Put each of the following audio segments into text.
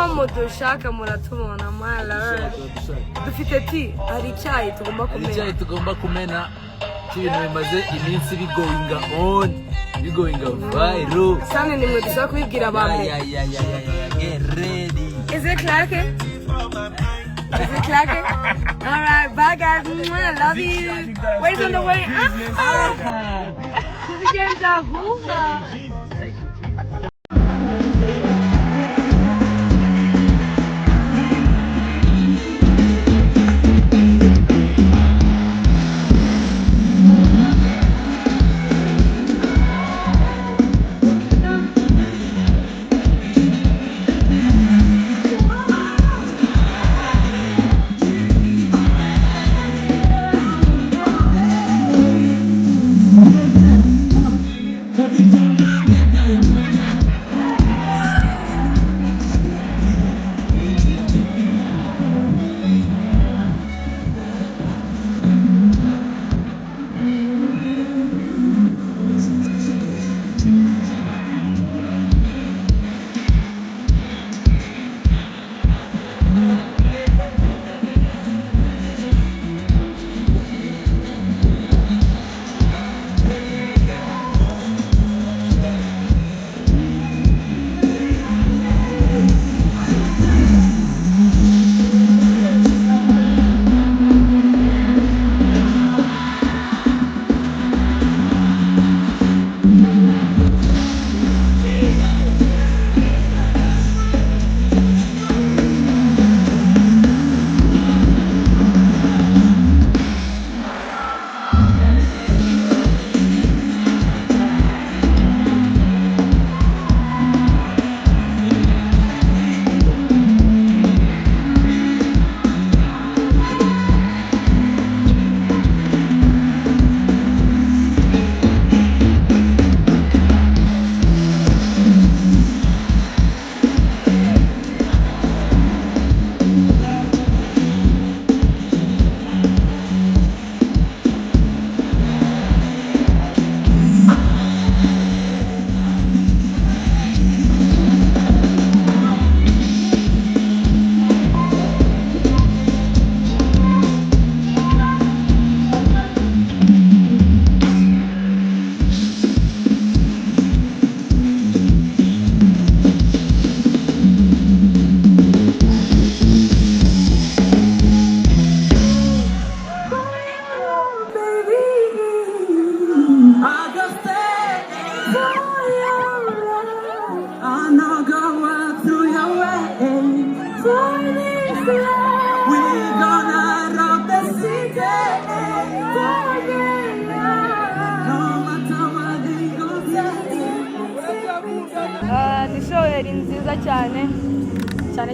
mudushaka muratubona mala dufite ti hari icyayi tugomba kumena cy'ibintu bimaze iminsi bigoing viral sana nimwe dushaka kubibwira abantu get ready is it clacking? All right, bye guys. I love you. Wayz on the way. Kizigenza,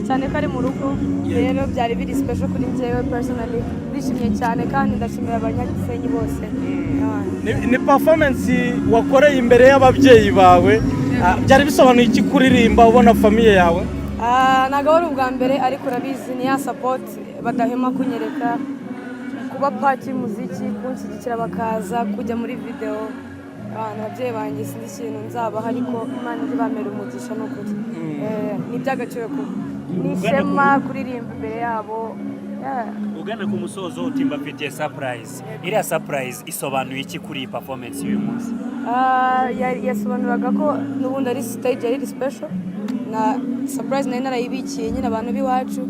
cyane ko ari mu rugo rero byari biri special kuri njyewe personally ndishimye cyane kandi ndashimira abanyagisenyi bose ni performance wakoreye imbere y'ababyeyi bawe byari bisobanuye iki kuririmba ubona famille yawe naga wari ubwa mbere ariko urabizi ni ya support badahema kunyereka kuba part y'umuziki kunshyigikira bakaza kujya muri video ababyeyi banjye sinzi ikintu nzabaha ariko Imana izabamera umugisha n'ukuri ni by'agaciro nishema kuririmba imbere yabo ugana ku musozo utimba mfite surprise iriya surprise isobanuye iki kuri performance y'uyu munsi yasobanuraga ko n'ubundi ari stage yari special na surprise nari narayibikiye nyine abantu b'iwacu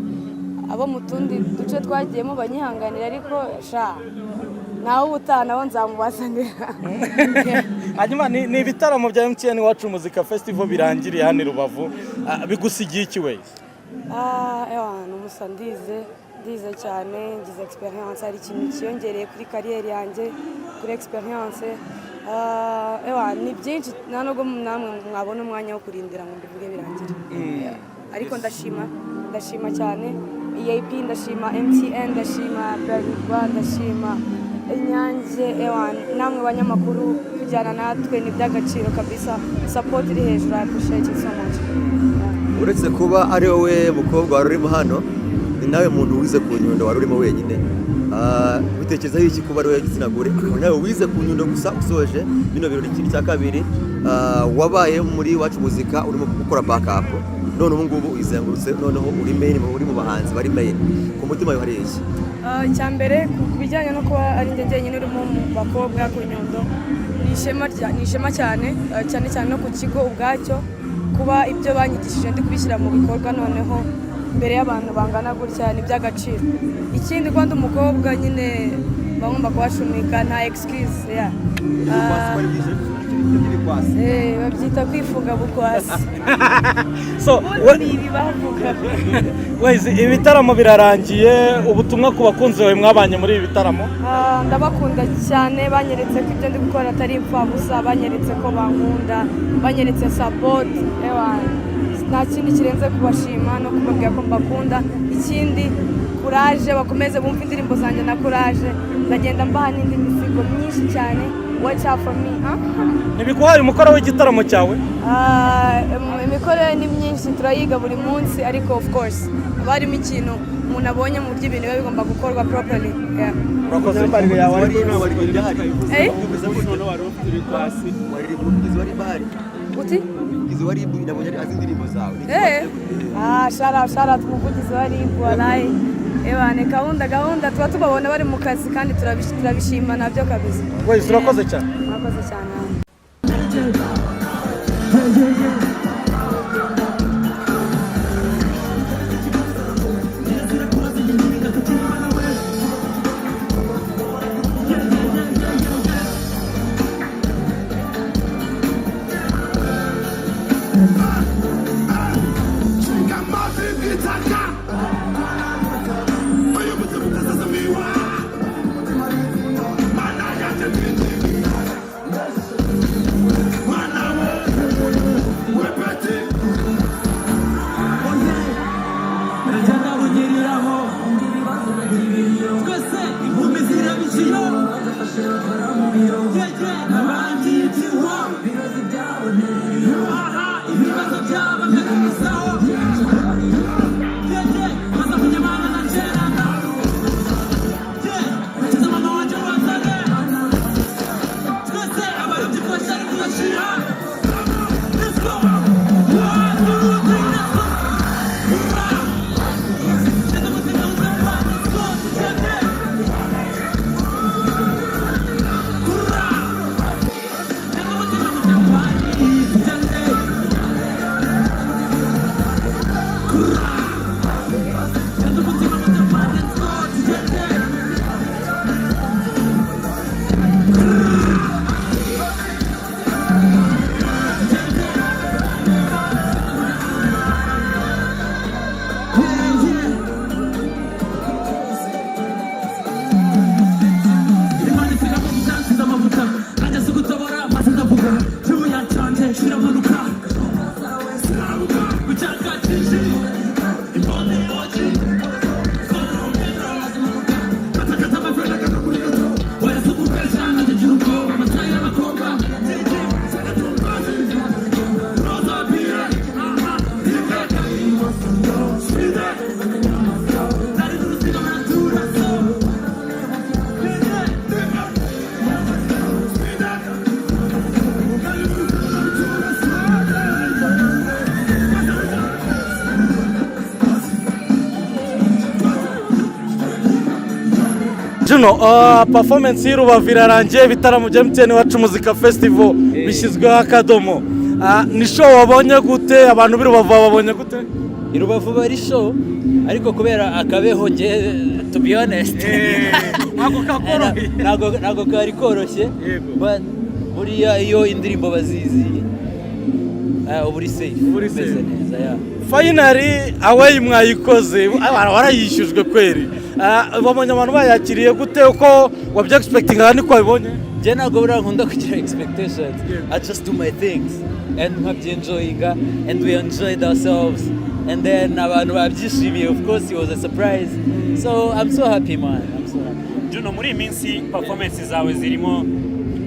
abo mu tundi duce twagiyemo banyihanganira ariko nawe ubutaha nawe nzamubazanira hanyuma ni ibitaramo bya MTN Iwacu Muzika Festival birangiriye hano i Rubavu bigusigiye iki Wayz? N'umusa ndize cyane ngize experience hari ikintu cyiyongereye kuri kariyeri yanjye kuri experience ni byinshi ntabwo namwe mwabona umwanya wo kurindira ngo mbivuge birangire ariko ndashima cyane EAP ndashima MTN ndashima Baje ndashima Inyange namwe banyamakuru kujyana natwe ni by'agaciro kabisa support iri hejuru I appreciate it so much. Uretse kuba ari wowe mukobwa wari urimo hano ni nawe muntu wize ku Nyundo wari urimo wenyine bitekerezaho iki kuba ari wowe igitsina gore nawe wize ku Nyundo gusa usoje bino birori cya kabiri wabaye muri Iwacu Muzika urimo gukora backup none ubu ngubu izengurutse noneho uri main uri mu bahanzi bari main ku mutima yo hari iki icya mbere ku bijyanye no kuba ari njye njyenyine urimo mu bakobwa ku Nyundo ni ishema cyane cyane no ku kigo ubwacyo kuba ibyo banyigishije ndi kubishyira mu bikorwa noneho imbere y'abantu bangana gutya ni by'agaciro ikindi ko ndi umukobwa nyine bagomba kubashumika nta excuse babyita kwifuga bukwasi so ibi bavuga Wayz ibitaramo birarangiye ubutumwa ku bakunzi bawe mwabanye muri ibi bitaramo ndabakunda cyane banyeretse ko ibyo ndi gukora atari impfabusa banyeretse ko bankunda banyeretse support nta kindi kirenze kubashima no kubabwira ko mbakunda ikindi courage bakomeze bumva indirimbo zanjye na courage ndagenda mbaha n'indi misigo myinshi cyane watch out for me ntibikuhaye umukoro w'igitaramo cyawe imikoro ni myinshi turayiga buri munsi ariko of course barimo ikintu umuntu abonye mu buryo ibintu biba bigomba gukorwa properly urakoze uti wari nabonye ari indirimbo zawe shara tumuvugizi wari walayi gahunda tuba tubabona bari mu kazi kandi turabishima nabyo kabisa Wayz urakoze cyane murakoze cyane Juno performance y'Rubavu irarangiye ibitaramo bya MTN Iwacu Muzika Festival bishyizweho akadomo ni show wabonye gute abantu b'Rubavu babonye gute Rubavu bari show ariko kubera akabeho nge to be honest ntago kari koroshye but buriya iyo indirimbo bazizi uburi safe neza finally away mwayikoze warayishyujwe kweri babonye abantu bayakiriye gute uko wabye expecting kandi ko babonye je ntago bura nkunda kugira expectations I just do my things and nkabye enjoying and we enjoyed ourselves and then abantu babyishimiye of course it was a surprise so I'm so happy man Juno muri minsi performance zawe zirimo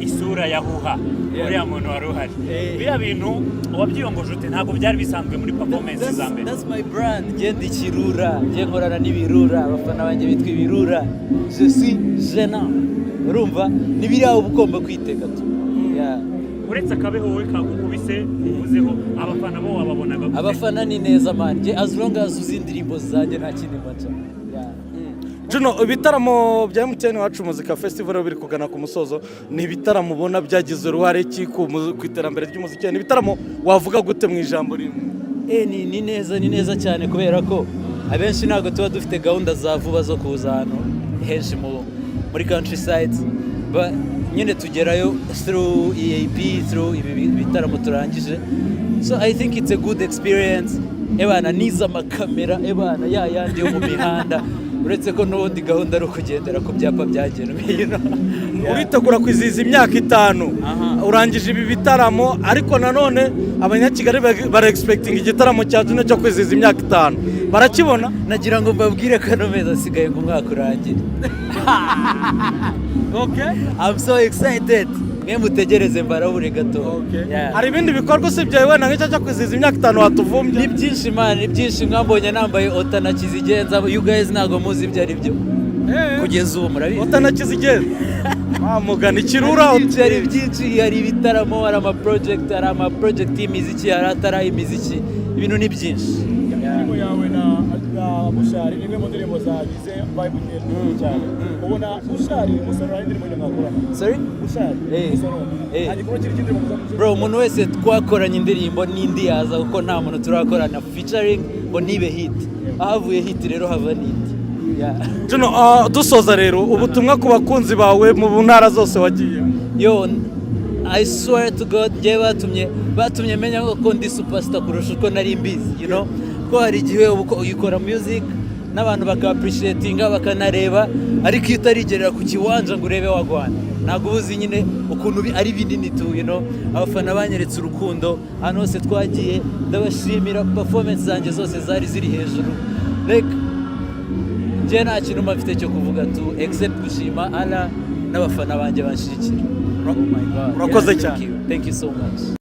isura ya huha uriya muntu wari uhari biriya bintu wabyiyongoje ute ntabwo byari bisanzwe muri performance za mbere that's my brand ngende ikirura ngiye nkorana n'ibirura abafana banjye bitwa ibirura je suis gênant urumva nibiriya uba ugomba kwitega tu uretse akabeho wowe kagukubise uvuzeho abafana bo wababonaga gute? Abafana ni neza man, as long as uzi indirimbo zanjye nta kindi maca. Juno, ibitaramo bya MTN Wacu Muzika Festival biri kugana ku musozo, ni ibitaramo ubona byagize uruhare ki ku iterambere ry'umuziki, ni ibitaramo wavuga gute mu ijambo rimwe? Ni neza cyane kubera ko abenshi ntabwo tuba dufite gahunda za vuba zo kuza hano henshi muri countryside, but nyine tugerayo through EAP, through ibi bitaramo turangije, so I think it's a good experience. Ebana niza amakamera ebana yandi yo mu mihanda, uretse ko n'ubundi gahunda ari ukugendera ku byapa byagenwe, you know. Uritegura kwizihiza imyaka 5 urangije ibi bitaramo, ariko nanone abanyakigali bari expecting igitaramo cya Juno cyo kwizihiza imyaka 5 barakibona. Nagira ngo mbabwire ko no meza asigaye ngo umwaka urangire. Okay, I'm so excited. Mwe mutegereze mbarabure gato. Okay. Hari ibindi bikorwa usibye wenda nk'icyo cyo kwizihiza imyaka 5 watuvumbye? Ni byinshi man, ni byinshi. Mwambonye nambaye ota na Kizigenza, you guys ntago muzi ibyo ari byo. Kugeza ubu murabizi. Ota na Kizigenza. Mugana ikirura utari byinshi, hari ibitaramo, hari ama project y'imiziki, hari atari imiziki, ibintu ni byinshi. Indirimbo yawe na Bushari nimwe mu ndirimbo zagize vibe nyinshi cyane. Ubona Bushari musoro indirimbo nyakora. Sorry? Bushari. Musoro. Ariko kiri kindirimbo muzamuze. Bro, umuntu wese twakoranye indirimbo n'indi yaza kuko nta muntu turakorana featuring ngo nibe hit. Ahavuye hit rero hava hit. Juno, dusoza rero ubutumwa ku bakunzi bawe mu ntara zose wagiye. Yo, I swear to God, batumye menya ko ndi superstar kurusha uko nari mbizi, you know. Ko hari igihe ukora music n'abantu baka-appreciatinga bakanareba, ariko iyo utarigerera ku kiwanja ngo urebe wagwana ntabwo ubuzi nyine ukuntu ari binini tu, you know. Abafana banyeretse urukundo ahantu hose twagiye, ndabashimira, performance zanjye zose zari ziri hejuru, like njye nta kintu mfite cyo kuvuga tu except gushima Allah n'abafana banjye banshigikira. Urakoze cyane. Thank you so much.